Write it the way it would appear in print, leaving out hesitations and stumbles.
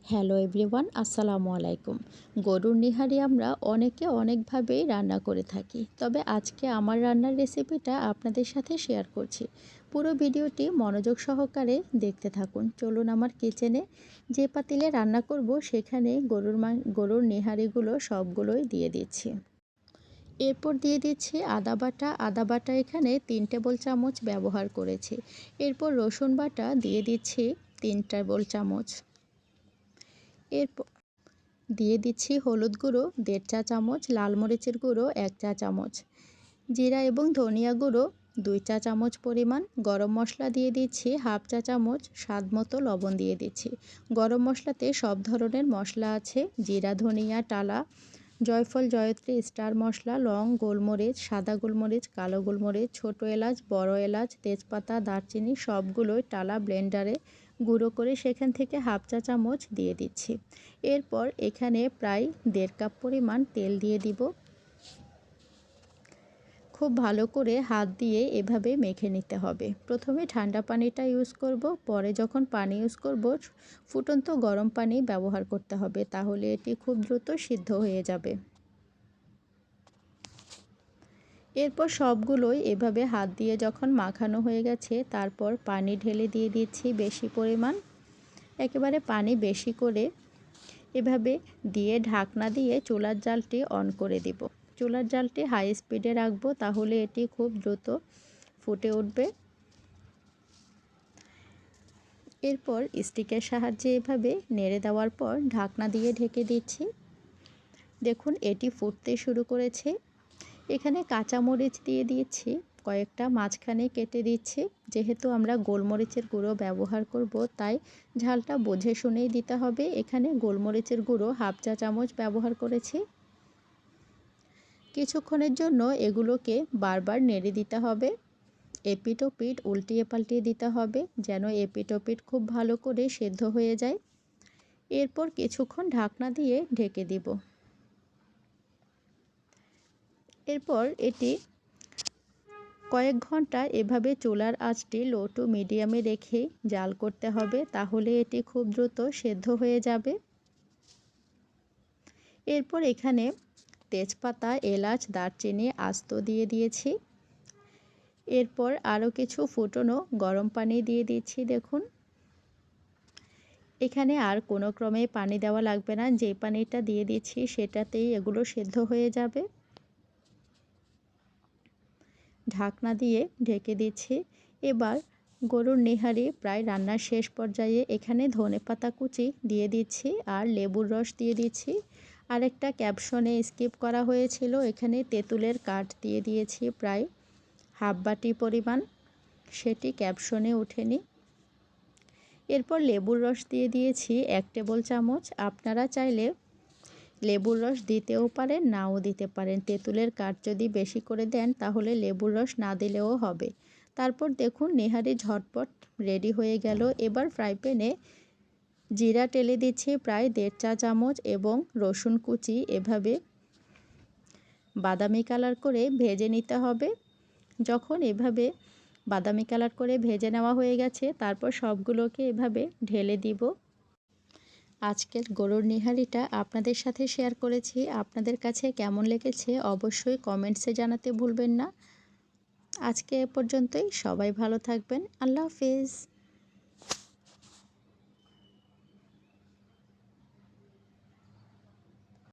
Hello everyone, আসসালামু আলাইকুম। গরুর নিহারি আমরা অনেকে অনেকভাবেই রান্না করে থাকি, তবে আজকে আমার রান্নার রেসিপিটা আপনাদের সাথে শেয়ার করছি। পুরো ভিডিওটি মনোযোগ সহকারে দেখতে থাকুন। চলুন আমার কিচেনে যে পাতিলে রান্না করব সেখানে গরুর নিহারিগুলো সবগুলোই দিয়ে দিচ্ছি। এরপর দিয়ে দিচ্ছি আদা বাটা এখানে 3 টেবিল চামচ ব্যবহার করেছি। এরপর রসুন বাটা দিয়ে দিচ্ছি 3 টেবিল চামচ। এরপর দিয়ে দিচ্ছি হলুদ গুঁড়ো 1.5 চা চামচ, লাল মরিচের গুঁড়ো 1 চা চামচ, জিরা এবং ধনিয়া গুঁড়ো 2 চা চামচ পরিমাণ, গরম মশলা দিয়ে দিচ্ছি 1/2 চা চামচ, স্বাদ মতো লবণ দিয়ে দিচ্ছি। গরম মশলাতে সব ধরনের মশলা আছে, জিরা, ধনিয়া, টালা, জয়ফল, জয়ত্রী, স্টার মশলা, লং, গোলমরিচ, সাদা গোলমরিচ, কালো গোলমরিচ, ছোট এলাচ, বড় এলাচ, তেজপাতা, দারচিনি সবগুলোই টালা ব্লেন্ডারে গুঁড়ো করে সেখান থেকে 1/2 চা চামচ দিয়ে দিচ্ছি। এরপর এখানে প্রায় 1.5 কাপ পরিমাণ তেল দিয়ে দিব। খুব ভালো করে হাত দিয়ে এভাবে মেখে নিতে হবে। প্রথমে ঠান্ডা পানিটা ইউজ করব, পরে যখন পানি ইউজ করব ফুটন্ত গরম পানি ব্যবহার করতে হবে, তাহলে এটি খুব দ্রুত সিদ্ধ হয়ে যাবে। এরপর সবগুলোই এভাবে হাত দিয়ে যখন মাখানো হয়ে গেছে, তারপর পানি ঢেলে দিয়ে দিচ্ছি বেশি পরিমাণ। একেবারে পানি বেশি করে এভাবে দিয়ে ঢাকনা দিয়ে চুলার জালটি অন করে দিব। চুলার জালটি হাই স্পিডে রাখবো, তাহলে এটি খুব দ্রুত ফুটে উঠবে। এরপর স্টিকের সাহায্যে এভাবে নেড়ে দেওয়ার পর ঢাকনা দিয়ে ঢেকে দিচ্ছি। দেখুন এটি ফুটতে শুরু করেছে। এখানে কাঁচামরিচ দিয়ে দিচ্ছি কয়েকটা, মাঝখানে কেটে দিচ্ছি। যেহেতু আমরা গোলমরিচের গুঁড়ো ব্যবহার করব, তাই ঝালটা বুঝে শুনেই দিতে হবে। এখানে গোলমরিচের গুঁড়ো 1/2 চা চামচ ব্যবহার করেছি। কিছুক্ষণের জন্য এগুলোকে বারবার নেড়ে দিতে হবে। এপিট ওপিট উল্টিয়ে পাল্টিয়ে দিতে হবে, যেন এপিট ওপিট খুব ভালো করে সেদ্ধ হয়ে যায়। এরপর কিছুক্ষণ ঢাকনা দিয়ে ঢেকে দিব। এরপর এটি কয়েক ঘন্টা এভাবে চুলার আঁচটি লো টু মিডিয়ামে রেখে জাল করতে হবে, তাহলে এটি খুব দ্রুত সেদ্ধ হয়ে যাবে। এরপর এখানে তেজপাতা, এলাচ, দারচিনি আস্ত দিয়ে দিয়েছি। এরপর আরও কিছু ফুটনো গরম পানি দিয়ে দিচ্ছি। দেখুন এখানে আর কোনো ক্রমে পানি দেওয়া লাগবে না, যে পানিটা দিয়ে দিচ্ছি সেটাতেই এগুলো সেদ্ধ হয়ে যাবে। ঢাকনা দিয়ে ঢেকে দিচ্ছি। এবার গরুর নেহারি প্রায় রান্নার শেষ পর্যায়ে। এখানে ধনেপাতা কুচি দিয়ে দিচ্ছি আর লেবুর রস দিয়ে দিচ্ছি। আরেকটা ক্যাপশনে স্কিপ করা হয়েছিল, এখানে তেঁতুলের কাঠ দিয়ে দিয়েছি প্রায় 1/2 বাটি পরিমাণ, সেটি ক্যাপশনে ওঠেনি। এরপর লেবুর রস দিয়ে দিয়েছি 1 টেবিল চামচ। আপনারা চাইলে লেবুর রস দিতেও পারেন, নাও দিতে পারেন। তেঁতুলের কাঠ যদি বেশি করে দেন তাহলে লেবুর রস না দিলেও হবে। তারপর দেখুন নেহারি ঝটপট রেডি হয়ে গেল। এবার ফ্রাই প্যানে জিরা টেলে দিচ্ছি প্রায় 1.5 চা চামচ এবং রসুন কুচি এভাবে বাদামি কালার করে ভেজে নিতে হবে। যখন এভাবে বাদামি কালার করে ভেজে নেওয়া হয়ে গেছে, তারপর সবগুলোকে এভাবে ঢেলে দিব। আজকের গরুর নিহারিটা আপনাদের সাথে শেয়ার করেছি। আপনাদের কাছে কেমন লেগেছে অবশ্যই কমেন্টসে জানাতে ভুলবেন না। আজকে এ পর্যন্তই। সবাই ভালো থাকবেন। আল্লাহ হাফেজ।